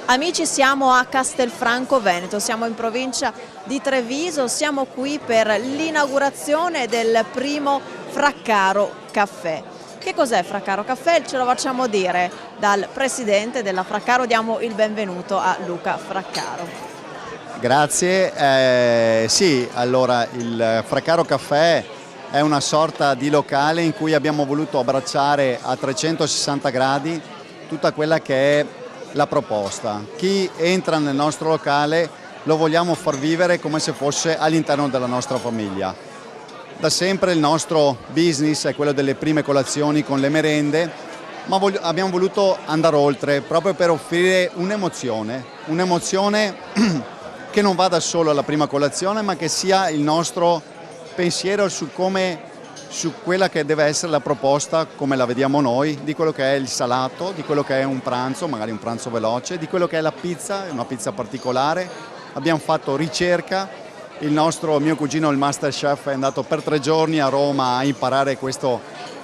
Amici, siamo a Castelfranco Veneto, siamo in provincia di Treviso, siamo qui per l'inaugurazione del primo Fraccaro Caffè. Che cos'è Fraccaro Caffè? Ce lo facciamo dire dal presidente della Fraccaro, diamo il benvenuto a Luca Fraccaro. Grazie, sì, allora il Fraccaro Caffè è una sorta di locale in cui abbiamo voluto abbracciare a 360 gradi tutta quella che è la proposta. Chi entra nel nostro locale lo vogliamo far vivere come se fosse all'interno della nostra famiglia. Da sempre il nostro business è quello delle prime colazioni con le merende, ma abbiamo voluto andare oltre proprio per offrire un'emozione che non vada solo alla prima colazione, ma che sia il nostro pensiero su quella che deve essere la proposta, come la vediamo noi, di quello che è il salato, di quello che è un pranzo, magari un pranzo veloce, di quello che è la pizza, una pizza particolare. Abbiamo fatto ricerca, mio cugino, il master chef, è andato per 3 giorni a Roma a imparare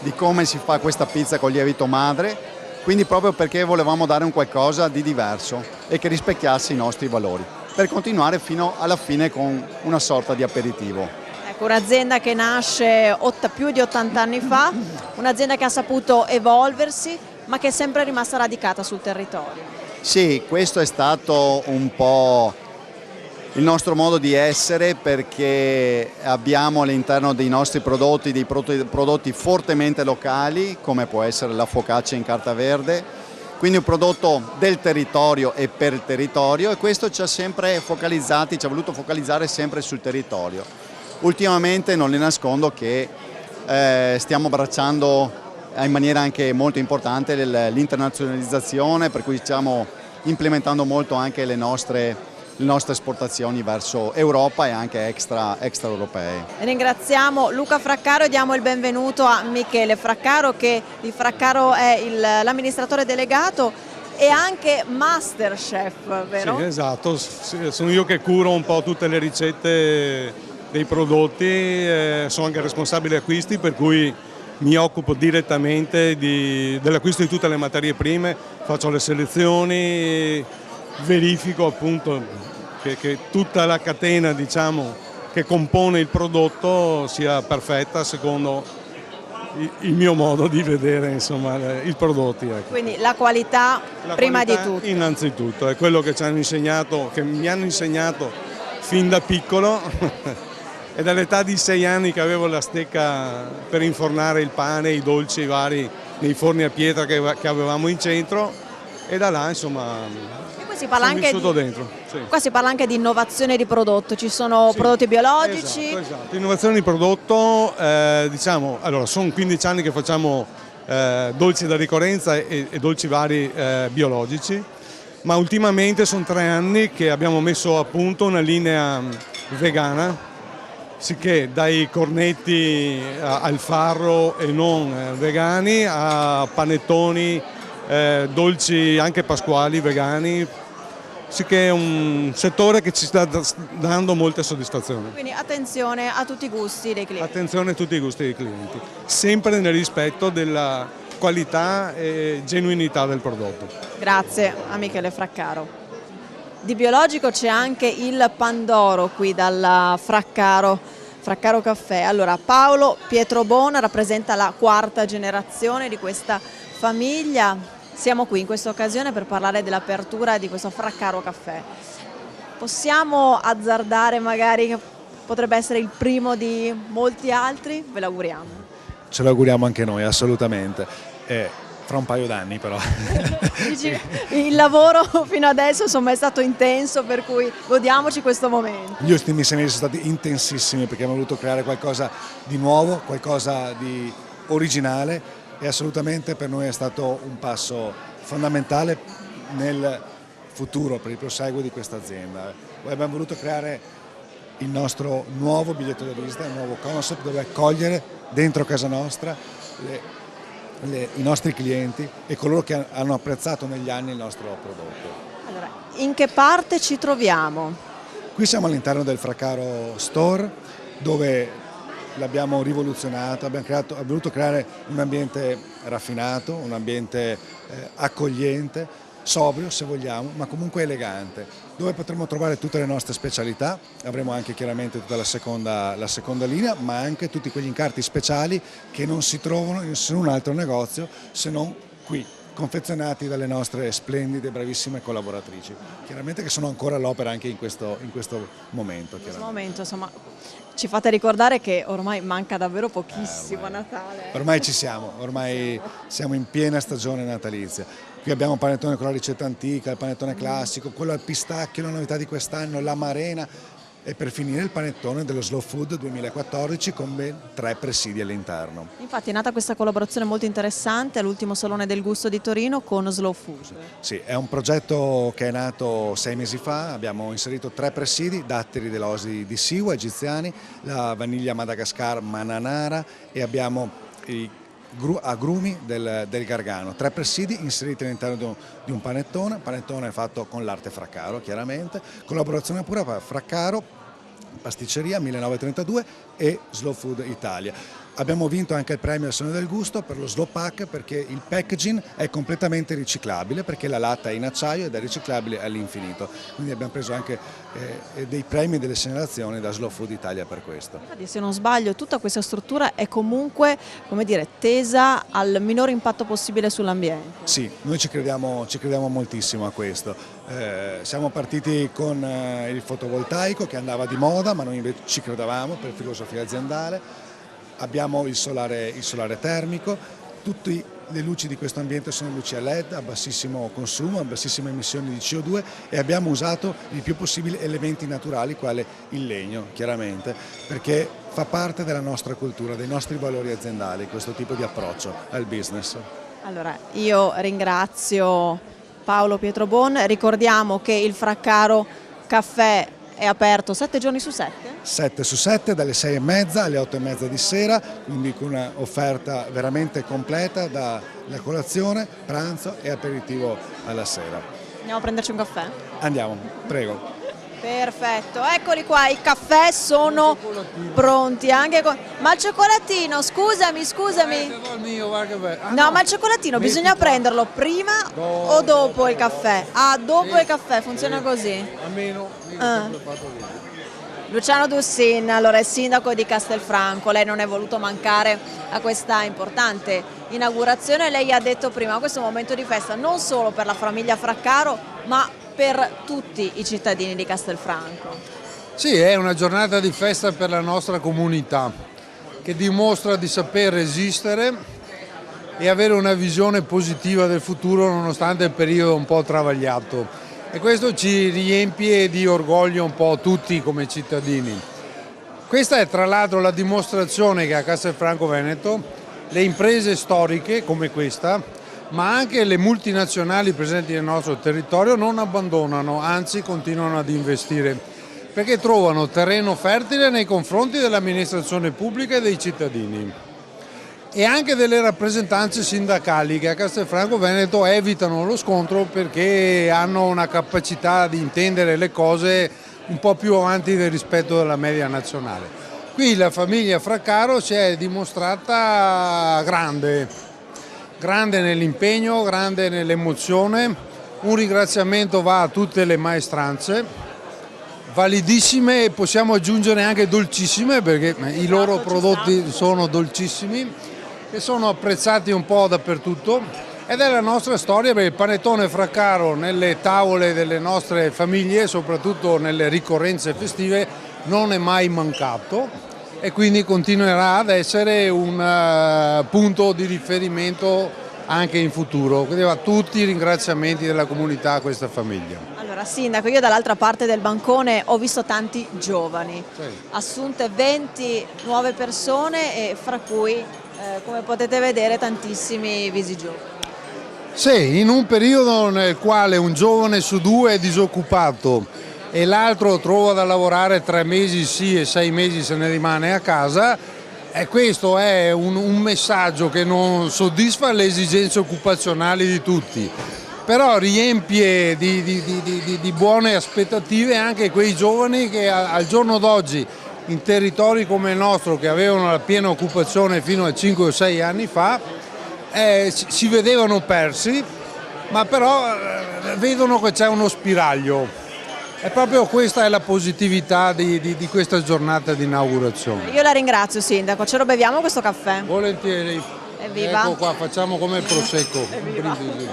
di come si fa questa pizza con lievito madre, quindi proprio perché volevamo dare un qualcosa di diverso e che rispecchiasse i nostri valori, per continuare fino alla fine con una sorta di aperitivo. Un'azienda che nasce più di 80 anni fa, un'azienda che ha saputo evolversi ma che è sempre rimasta radicata sul territorio. Sì, questo è stato un po' il nostro modo di essere, perché abbiamo all'interno dei nostri prodotti dei prodotti fortemente locali, come può essere la focaccia in carta verde, quindi un prodotto del territorio e per il territorio, e questo ci ha voluto focalizzare sempre sul territorio. Ultimamente non le nascondo che stiamo abbracciando in maniera anche molto importante l'internazionalizzazione, per cui stiamo implementando molto anche le nostre esportazioni verso Europa e anche extra europee. Ringraziamo Luca Fraccaro e diamo il benvenuto a Michele Fraccaro, che di Fraccaro è l'amministratore delegato e anche master chef, vero? Sì, esatto, sono io che curo un po' tutte le ricette dei prodotti, sono anche responsabile acquisti, per cui mi occupo direttamente dell'acquisto di tutte le materie prime, faccio le selezioni, verifico appunto che tutta la catena, diciamo, che compone il prodotto sia perfetta secondo il mio modo di vedere, insomma, i prodotti. Ecco. Quindi la qualità prima di tutto. Innanzitutto, è quello che mi hanno insegnato fin da piccolo. È dall'età di 6 anni che avevo la stecca per infornare il pane, i dolci vari nei forni a pietra che avevamo in centro, e da là insomma sono vissuto dentro. Sì. Qua si parla anche di innovazione di prodotto, ci sono prodotti biologici. Esatto. Innovazione di prodotto, diciamo, allora sono 15 anni che facciamo dolci da ricorrenza e dolci vari biologici, ma ultimamente sono 3 anni che abbiamo messo a punto una linea vegana, sicché dai cornetti al farro e non vegani a panettoni, dolci anche pasquali vegani, sicché è un settore che ci sta dando molte soddisfazioni. Quindi attenzione a tutti i gusti dei clienti. Attenzione a tutti i gusti dei clienti, sempre nel rispetto della qualità e genuinità del prodotto. Grazie a Michele Fraccaro. Di biologico c'è anche il Pandoro qui dalla Fraccaro Caffè. Allora, Paolo Pietrobona rappresenta la 4ª generazione di questa famiglia. Siamo qui in questa occasione per parlare dell'apertura di questo Fraccaro Caffè. Possiamo azzardare magari che potrebbe essere il primo di molti altri? Ve l'auguriamo. Ce l'auguriamo anche noi, assolutamente. Fra un paio d'anni però. Dici, il lavoro fino adesso insomma è stato intenso, per cui godiamoci questo momento. Gli ultimi 6 mesi sono stati intensissimi perché abbiamo voluto creare qualcosa di nuovo, qualcosa di originale, e assolutamente per noi è stato un passo fondamentale nel futuro, per il proseguo di questa azienda. Abbiamo voluto creare il nostro nuovo biglietto da visita, un nuovo concept dove accogliere dentro casa nostra i nostri clienti e coloro che hanno apprezzato negli anni il nostro prodotto. Allora, in che parte ci troviamo? Qui siamo all'interno del Fraccaro Store, dove l'abbiamo rivoluzionato, abbiamo voluto creare un ambiente raffinato, un ambiente accogliente, sobrio se vogliamo, ma comunque elegante, dove potremo trovare tutte le nostre specialità. Avremo anche chiaramente tutta la seconda linea, ma anche tutti quegli incarti speciali che non si trovano in nessun altro negozio se non qui, confezionati dalle nostre splendide e bravissime collaboratrici, chiaramente, che sono ancora all'opera anche in questo momento. In questo momento, insomma, ci fate ricordare che ormai manca davvero pochissimo a Natale. Ormai ci siamo, ormai siamo in piena stagione natalizia. Qui abbiamo il panettone con la ricetta antica, il panettone classico, quello al pistacchio, la novità di quest'anno, l'amarena, e per finire il panettone dello Slow Food 2014 con ben 3 presidi all'interno. Infatti è nata questa collaborazione molto interessante all'ultimo Salone del Gusto di Torino con Slow Food. Sì, è un progetto che è nato 6 mesi fa, abbiamo inserito 3 presidi, datteri dell'oasi di Siwa, egiziani, la vaniglia Madagascar Mananara e abbiamo i agrumi del Gargano, 3 presidi inseriti all'interno di un panettone fatto con l'arte Fraccaro, chiaramente, collaborazione pura fra Fraccaro, Pasticceria 1932 e Slow Food Italia. Abbiamo vinto anche il premio al Salone del Gusto per lo Slow Pack, perché il packaging è completamente riciclabile, perché la latta è in acciaio ed è riciclabile all'infinito. Quindi abbiamo preso anche dei premi e delle segnalazioni da Slow Food Italia per questo. Infatti, se non sbaglio, tutta questa struttura è comunque, come dire, tesa al minor impatto possibile sull'ambiente. Sì, noi ci crediamo moltissimo a questo. Siamo partiti con il fotovoltaico che andava di moda, ma noi invece ci credevamo per filosofia aziendale. Abbiamo il solare termico, tutte le luci di questo ambiente sono luci a LED a bassissimo consumo, a bassissime emissioni di CO2, e abbiamo usato il più possibile elementi naturali quale il legno, chiaramente, perché fa parte della nostra cultura, dei nostri valori aziendali, questo tipo di approccio al business. Allora, io ringrazio Paolo Pietrobon, ricordiamo che il Fraccaro Caffè è aperto 7 giorni su 7? 7 su 7, dalle 6:30 alle 8:30 di sera, quindi con un'offerta veramente completa da colazione, pranzo e aperitivo alla sera. Andiamo a prenderci un caffè? Andiamo, prego. Perfetto, eccoli qua, i caffè sono pronti anche con... Ma il cioccolatino, scusami. No, ma il cioccolatino bisogna prenderlo prima o dopo il caffè? Ah, dopo il caffè, funziona così. Almeno Luciano Dussin, allora è sindaco di Castelfranco, lei non è voluto mancare a questa importante inaugurazione. Lei ha detto prima, questo è un momento di festa non solo per la famiglia Fraccaro, ma per tutti i cittadini di Castelfranco. Sì, è una giornata di festa per la nostra comunità, che dimostra di saper resistere e avere una visione positiva del futuro nonostante il periodo un po' travagliato. E questo ci riempie di orgoglio un po' tutti come cittadini. Questa è tra l'altro la dimostrazione che a Castelfranco Veneto le imprese storiche come questa, ma anche le multinazionali presenti nel nostro territorio, non abbandonano, anzi continuano ad investire, perché trovano terreno fertile nei confronti dell'amministrazione pubblica e dei cittadini. E anche delle rappresentanze sindacali che a Castelfranco Veneto evitano lo scontro perché hanno una capacità di intendere le cose un po' più avanti del rispetto della media nazionale. Qui la famiglia Fraccaro si è dimostrata grande nell'impegno, grande nell'emozione. Un ringraziamento va a tutte le maestranze, validissime, e possiamo aggiungere anche dolcissime, perché i loro prodotti sono dolcissimi, che sono apprezzati un po' dappertutto, ed è la nostra storia, perché il panettone Fraccaro nelle tavole delle nostre famiglie, soprattutto nelle ricorrenze festive, non è mai mancato e quindi continuerà ad essere un punto di riferimento anche in futuro. Quindi a tutti i ringraziamenti della comunità a questa famiglia. Allora, sindaco, io dall'altra parte del bancone ho visto tanti giovani, assunte 20 nuove persone e fra cui, come potete vedere, tantissimi visi giovani. Sì, in un periodo nel quale un giovane su 2 è disoccupato e l'altro trova da lavorare 3 mesi sì e 6 mesi se ne rimane a casa, e questo è un messaggio che non soddisfa le esigenze occupazionali di tutti, però riempie di buone aspettative anche quei giovani che al giorno d'oggi in territori come il nostro, che avevano la piena occupazione fino a 5 o 6 anni fa, si vedevano persi ma però vedono che c'è uno spiraglio. E proprio questa è la positività di questa giornata di inaugurazione. Io la ringrazio, Sindaco. Ce lo beviamo questo caffè? Volentieri. Evviva. Ecco qua, facciamo come il prosecco. Un brindisi.